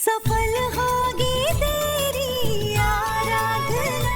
सफल होगी तेरी आराधना।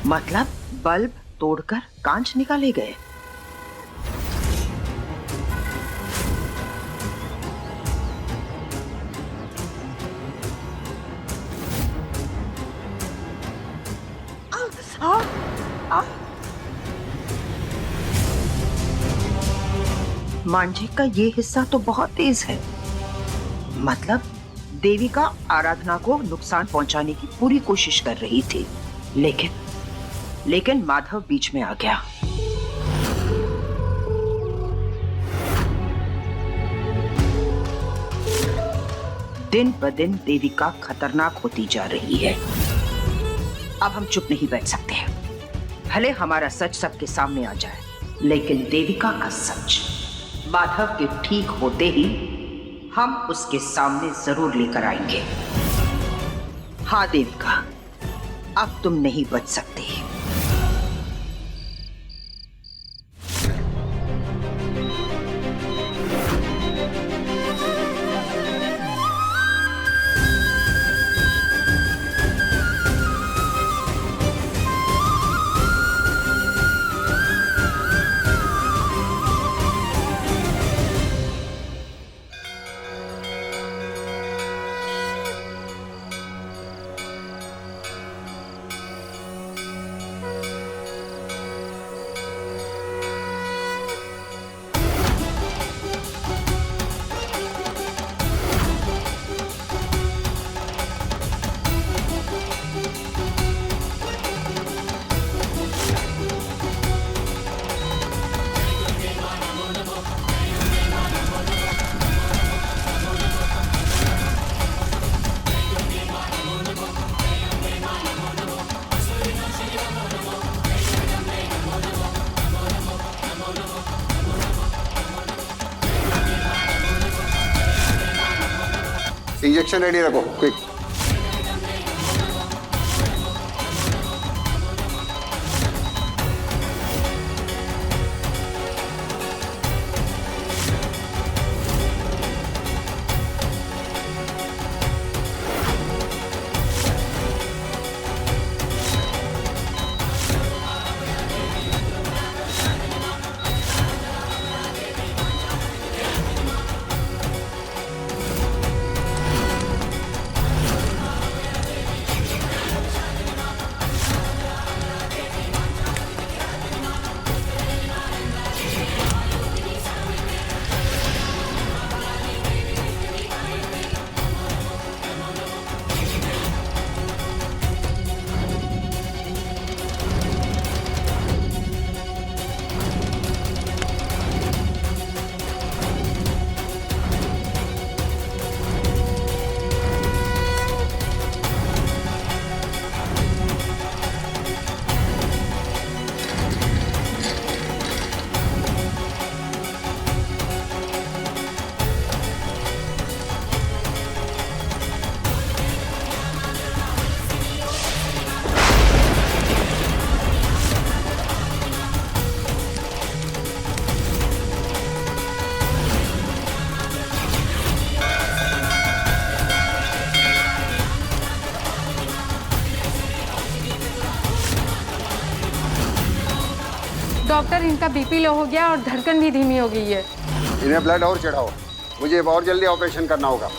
मतलब बल्ब तोड़कर कांच निकाले गए। मांझे का ये हिस्सा तो बहुत तेज है। मतलब देवी का आराधना को नुकसान पहुंचाने की पूरी कोशिश कर रही थी, लेकिन माधव बीच में आ गया। दिन ब दिन देविका खतरनाक होती जा रही है। अब हम चुप नहीं बैठ सकते हैं। भले हमारा सच सबके सामने आ जाए, लेकिन देविका का सच माधव के ठीक होते ही हम उसके सामने जरूर लेकर आएंगे। हाँ देविका, अब तुम नहीं बच सकती। इंजेक्शन रेडी रखो, क्विक। डॉक्टर, इनका बीपी लो हो गया और धड़कन भी धीमी हो गई है। इन्हें ब्लड और चढ़ाओ, मुझे और जल्दी ऑपरेशन करना होगा।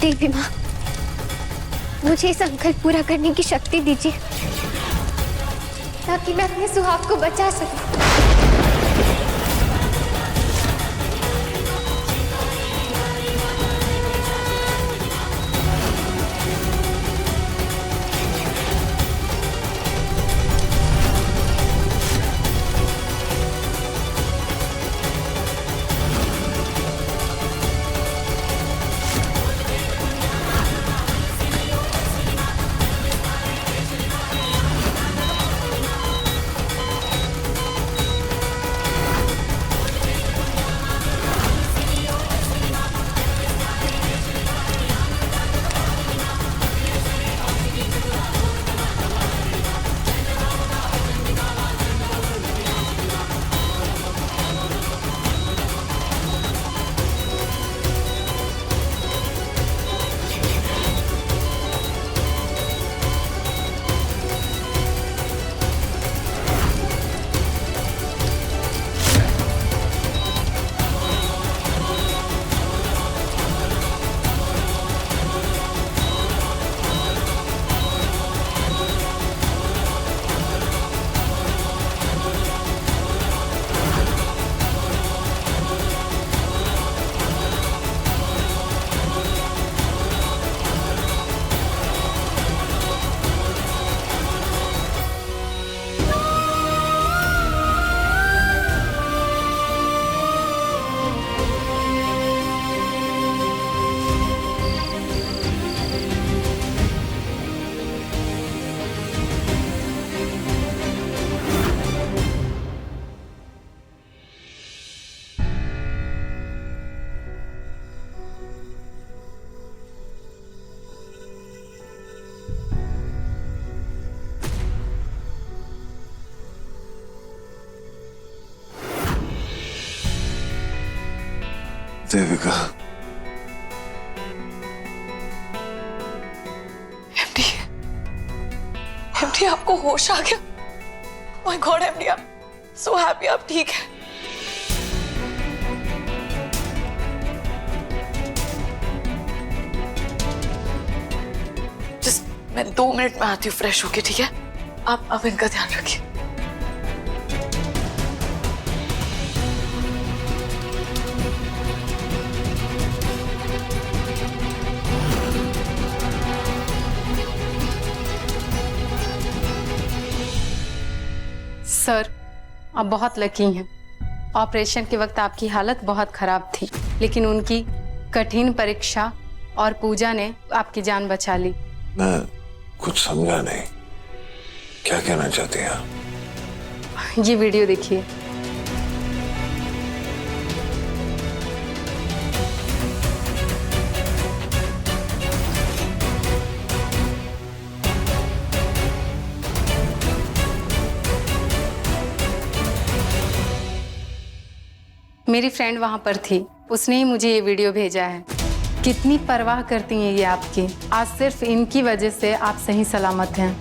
देवी माँ, मुझे ये संकल्प पूरा करने की शक्ति दीजिए ताकि मैं अपने सुहाग को बचा सकूं। देविका, एमडी आपको होश आ गया? My God MD, I am so happy आप ठीक है। जस्ट मैं 2 मिनट में आती हूँ फ्रेश होके, ठीक है? आप इनका ध्यान रखिए। सर, आप बहुत लकी हैं। ऑपरेशन के वक्त आपकी हालत बहुत खराब थी, लेकिन उनकी कठिन परीक्षा और पूजा ने आपकी जान बचा ली। मैं कुछ समझा नहीं, क्या कहना चाहती हैं आप? ये वीडियो देखिए। मेरी फ्रेंड वहां पर थी, उसने ही मुझे ये वीडियो भेजा है। कितनी परवाह करती हैं ये आपकी। आज सिर्फ इनकी वजह से आप सही सलामत हैं।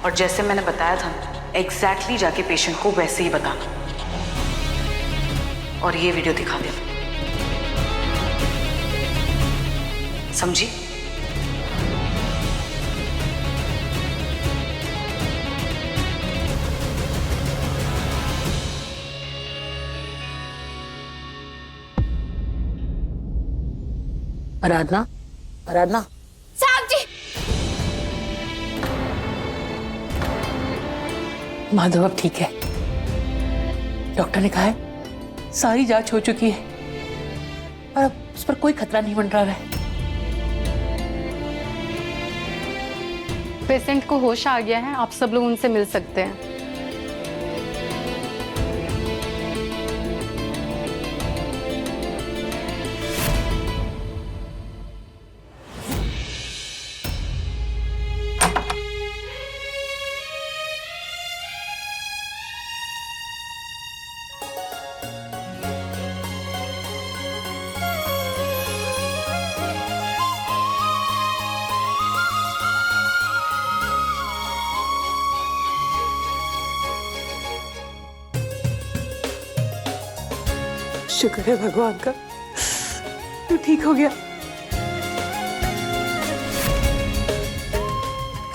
और जैसे मैंने बताया था, एग्जैक्टली जाके पेशेंट को वैसे ही बताना और ये वीडियो दिखा देना, समझी? आराधना, आराधना, साहब जी। माधव अब ठीक है। डॉक्टर ने कहा है सारी जांच हो चुकी है और अब उस पर कोई खतरा नहीं मंडरा रहा है। पेशेंट को होश आ गया है, आप सब लोग उनसे मिल सकते हैं। शुक्र है भगवान का, तू ठीक हो गया।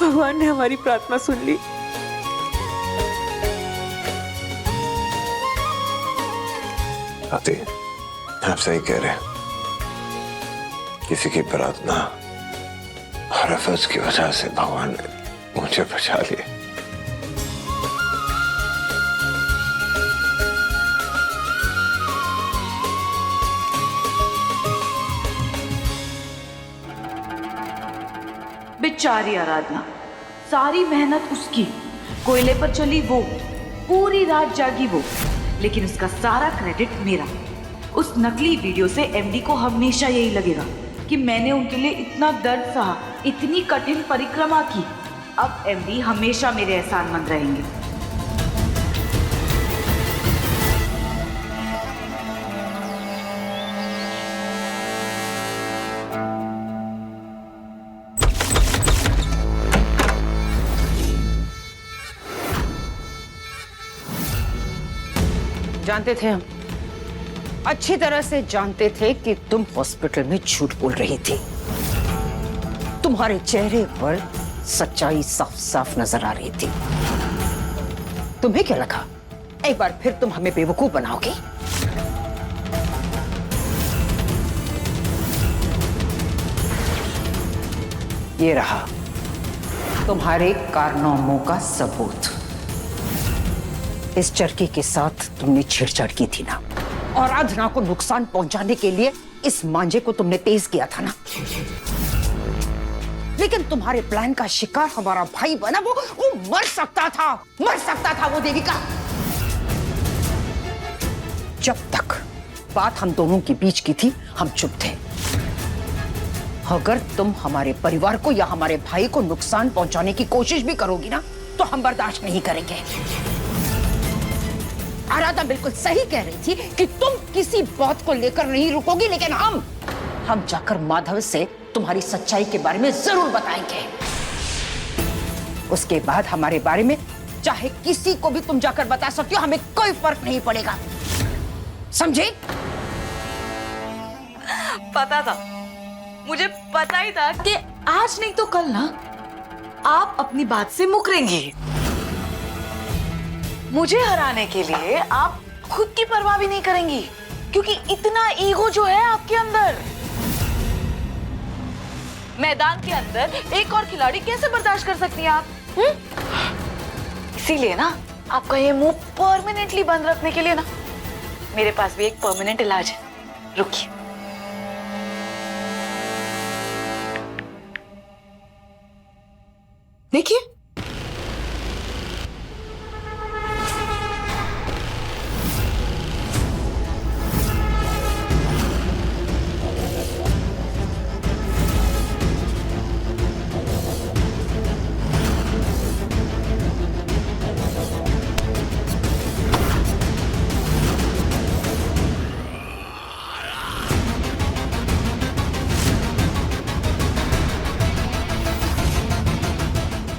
भगवान ने हमारी प्रार्थना सुन ली। आती, आप सही कह रहे हैं। किसी की प्रार्थना और अफज की वजह से भगवान ने मुझे बचा लिया। बेचारी आराधना, सारी मेहनत उसकी, कोयले पर चली वो, पूरी रात जागी वो, लेकिन उसका सारा क्रेडिट मेरा। उस नकली वीडियो से एमडी को हमेशा यही लगेगा कि मैंने उनके लिए इतना दर्द सहा, इतनी कठिन परिक्रमा की। अब एमडी हमेशा मेरे एहसानमंद रहेंगे। जानते थे हम, अच्छी तरह से जानते थे कि तुम हॉस्पिटल में झूठ बोल रही थी। तुम्हारे चेहरे पर सच्चाई साफ साफ नजर आ रही थी। तुम्हें क्या लगा एक बार फिर तुम हमें बेवकूफ बनाओगे? ये रहा तुम्हारे कारनामों का सबूत। इस चरखी के साथ तुमने छेड़छाड़ की थी ना, और आराधना को नुकसान पहुंचाने के लिए इस मांझे को तुमने तेज किया था ना। लेकिन तुम्हारे प्लान का शिकार हमारा भाई बना। वो मर सकता था वो देविका। जब तक बात हम दोनों के बीच की थी हम चुप थे। अगर तुम हमारे परिवार को या हमारे भाई को नुकसान पहुंचाने की कोशिश भी करोगी ना, तो हम बर्दाश्त नहीं करेंगे। आराधना बिल्कुल सही कह रही थी कि तुम किसी बात को लेकर नहीं रुकोगी, लेकिन हम जाकर माधव से तुम्हारी सच्चाई के बारे में जरूर बताएंगे। उसके बाद हमारे बारे में चाहे किसी को भी तुम जाकर बता सकती हो, हमें कोई फर्क नहीं पड़ेगा। समझे? पता था, मुझे पता ही था कि आज नहीं तो कल ना आप अपनी बात से मुकरेंगे। मुझे हराने के लिए आप खुद की परवाह भी नहीं करेंगी, क्योंकि इतना ईगो जो है आपके अंदर। मैदान के अंदर एक और खिलाड़ी कैसे बर्दाश्त कर सकती हैं आप? इसीलिए ना आपका ये मुंह परमानेंटली बंद रखने के लिए ना मेरे पास भी एक परमानेंट इलाज है। रुकिए। देखिए,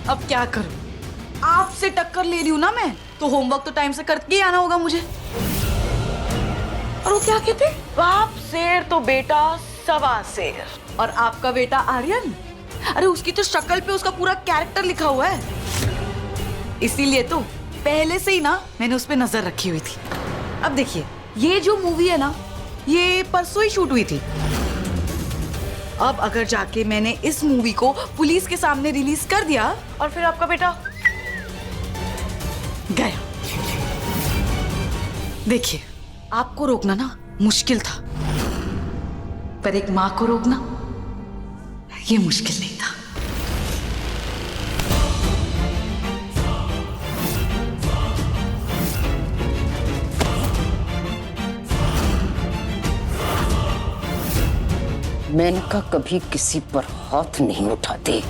अब क्या करूं? आपसे टक्कर ले रही हूं ना मैं, तो होमवर्क तो टाइम से करके ही आना होगा मुझे। और वो क्या कहते? बाप शेर तो बेटा सवा शेर। और आपका बेटा आर्यन, अरे उसकी तो शक्ल पे उसका पूरा कैरेक्टर लिखा हुआ है। इसीलिए तो पहले से ही ना मैंने उस पे नजर रखी हुई थी। अब देखिए, ये जो मूवी है ना, ये परसों ही शूट हुई थी। अब अगर जाके मैंने इस मूवी को पुलिस के सामने रिलीज कर दिया और फिर आपका बेटा गया। देखिए, आपको रोकना ना मुश्किल था, पर एक मां को रोकना ये मुश्किल नहीं था। मेनका कभी किसी पर हाथ नहीं उठाती,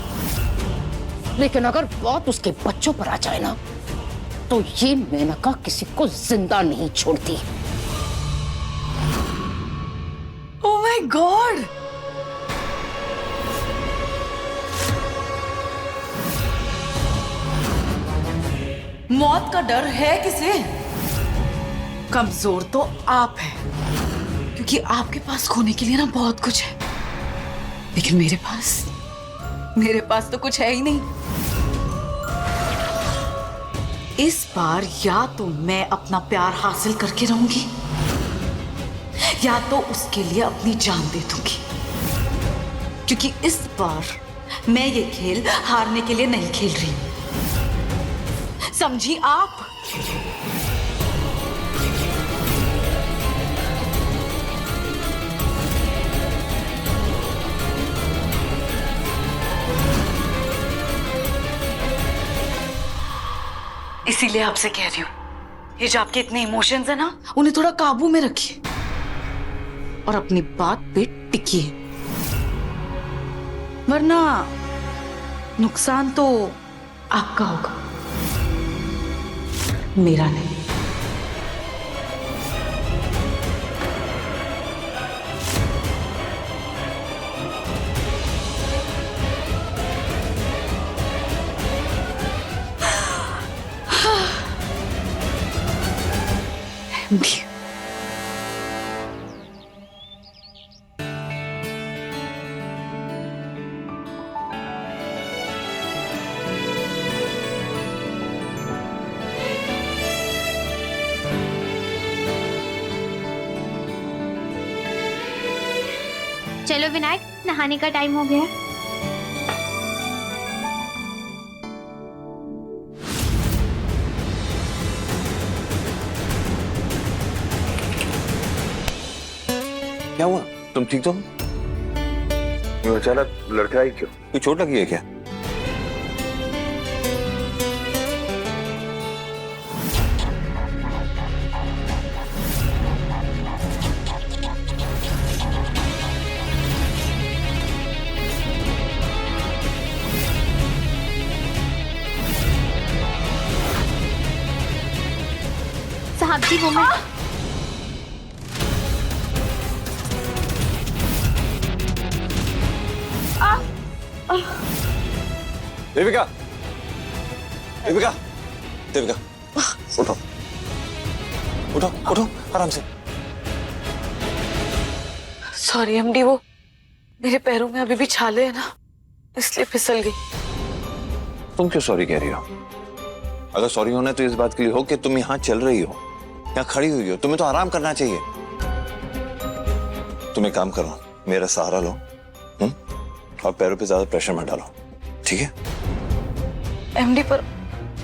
लेकिन अगर बात उसके बच्चों पर आ जाए ना, तो ये मेनका किसी को जिंदा नहीं छोड़ती। Oh my God! मौत का डर है किसे? कमजोर तो आप हैं, क्योंकि आपके पास खोने के लिए ना बहुत कुछ है, लेकिन मेरे पास तो कुछ है ही नहीं। इस बार या तो मैं अपना प्यार हासिल करके रहूंगी या तो उसके लिए अपनी जान दे दूंगी, क्योंकि इस बार मैं ये खेल हारने के लिए नहीं खेल रही, समझी आप? इसीलिए आपसे कह रही हूं, ये जो आपके इतने इमोशंस है ना, उन्हें थोड़ा काबू में रखिए और अपनी बात पे टिकिए, वरना नुकसान तो आपका होगा, मेरा नहीं। MD, चलो विनायक, नहाने का टाइम हो गया। क्या हुआ? तुम ठीक तो हो? ये अचानक लड़खड़ाई क्यों? कोई चोट लगी है क्या? साहब जी वो मैं देविका, देविका, देविका, उठो, उठो, उठो, आराम से। सॉरी MD, वो मेरे पैरों में अभी भी छाले हैं ना, इसलिए फिसल गई। तुम क्यों सॉरी कह रही हो? अगर सॉरी होना है तो इस बात के लिए हो कि तुम यहाँ चल रही हो, यहाँ खड़ी हुई हो, तुम्हें तो आराम करना चाहिए। तुम एक काम करो, मेरा सहारा लो, और पैरों पे ज्यादा प्रेशर मत डालो, ठीक है? MD, पर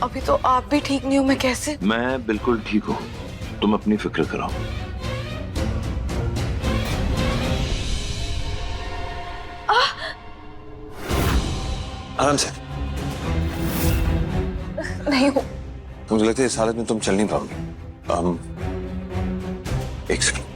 अभी तो आप भी ठीक नहीं हो, मैं कैसे? मैं बिल्कुल ठीक हूँ, तुम अपनी फिक्र करो। आराम से। नहीं हो। मुझे लगता है इस हालत में तुम चल नहीं पाओगे। एक सेकंड।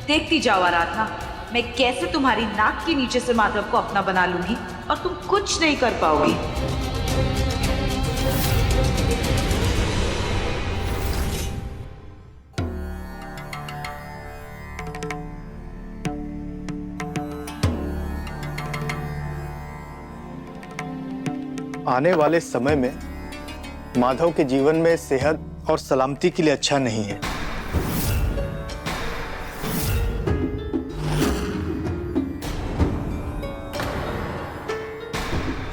देखती जाओ आराधना, मैं कैसे तुम्हारी नाक के नीचे से माधव को अपना बना लूंगी और तुम कुछ नहीं कर पाओगी। आने वाले समय में माधव के जीवन में सेहत और सलामती के लिए अच्छा नहीं है।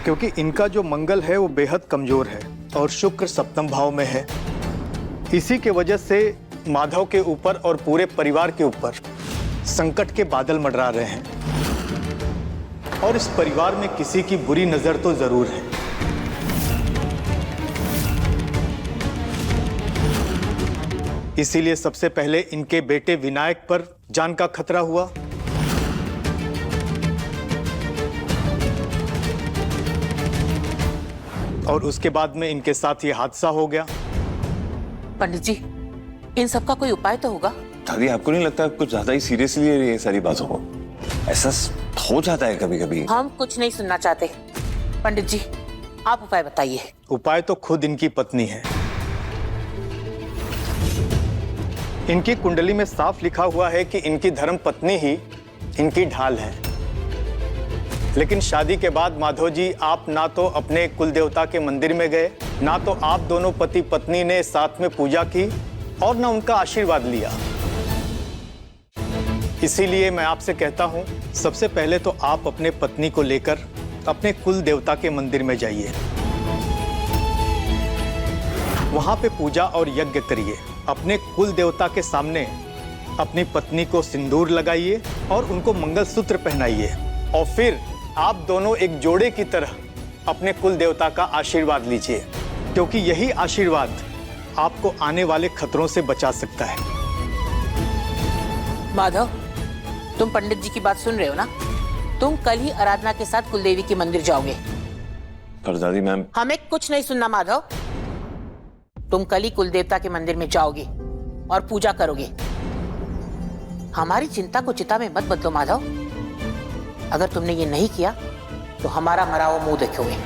क्योंकि इनका जो मंगल है वो बेहद कमजोर है और शुक्र सप्तम भाव में है। इसी के वजह से माधव के ऊपर और पूरे परिवार के ऊपर संकट के बादल मंडरा रहे हैं और इस परिवार में किसी की बुरी नजर तो जरूर है। इसीलिए सबसे पहले इनके बेटे विनायक पर जान का खतरा हुआ और उसके बाद में इनके साथ ये हादसा हो गया। पंडित जी, इन सब का कोई उपाय तो होगा? दादी, आपको नहीं लगता कुछ ज्यादा ही सीरियसली ये सारी बातों को? ऐसा हो जाता है कभी कभी। हम कुछ नहीं सुनना चाहते। पंडित जी, आप उपाय बताइए। उपाय तो खुद इनकी पत्नी है। इनकी कुंडली में साफ लिखा हुआ है कि इनकी धर्म पत्नी ही इनकी ढाल है। लेकिन शादी के बाद माधव जी, आप ना तो अपने कुल देवता के मंदिर में गए, ना तो आप दोनों पति पत्नी ने साथ में पूजा की और ना उनका आशीर्वाद लिया। इसीलिए मैं आपसे कहता हूं, सबसे पहले तो आप अपने पत्नी को लेकर अपने कुल देवता के मंदिर में जाइए। वहां पे पूजा और यज्ञ करिए। अपने कुल देवता के सामने अपनी पत्नी को सिंदूर लगाइए और उनको मंगलसूत्र पहनाइए और फिर आप दोनों एक जोड़े की तरह अपने कुल देवता का आशीर्वाद लीजिए, क्योंकि यही आशीर्वाद आपको आने वाले खतरों से बचा सकता है। माधव, तुम पंडित जी की बात सुन रहे हो ना? तुम कल ही आराधना के साथ कुलदेवी के मंदिर जाओगे। पर दादी मैम, हमें कुछ नहीं सुनना माधव। तुम कल ही कुलदेवता के मंदिर में जाओगे और पूजा करोगे। हमारी चिंता को चिता में मत बदलो माधव। अगर तुमने ये नहीं किया तो हमारा मरा हुआ मुंह देखोगे।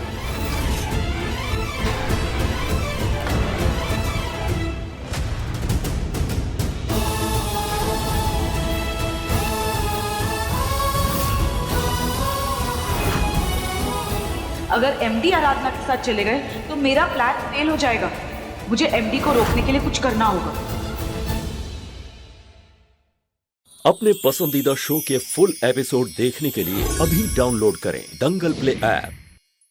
अगर एमडी आराधना के साथ चले गए तो मेरा प्लान फेल हो जाएगा। मुझे एमडी को रोकने के लिए कुछ करना होगा। अपने पसंदीदा शो के फुल एपिसोड देखने के लिए अभी डाउनलोड करें दंगल प्ले ऐप।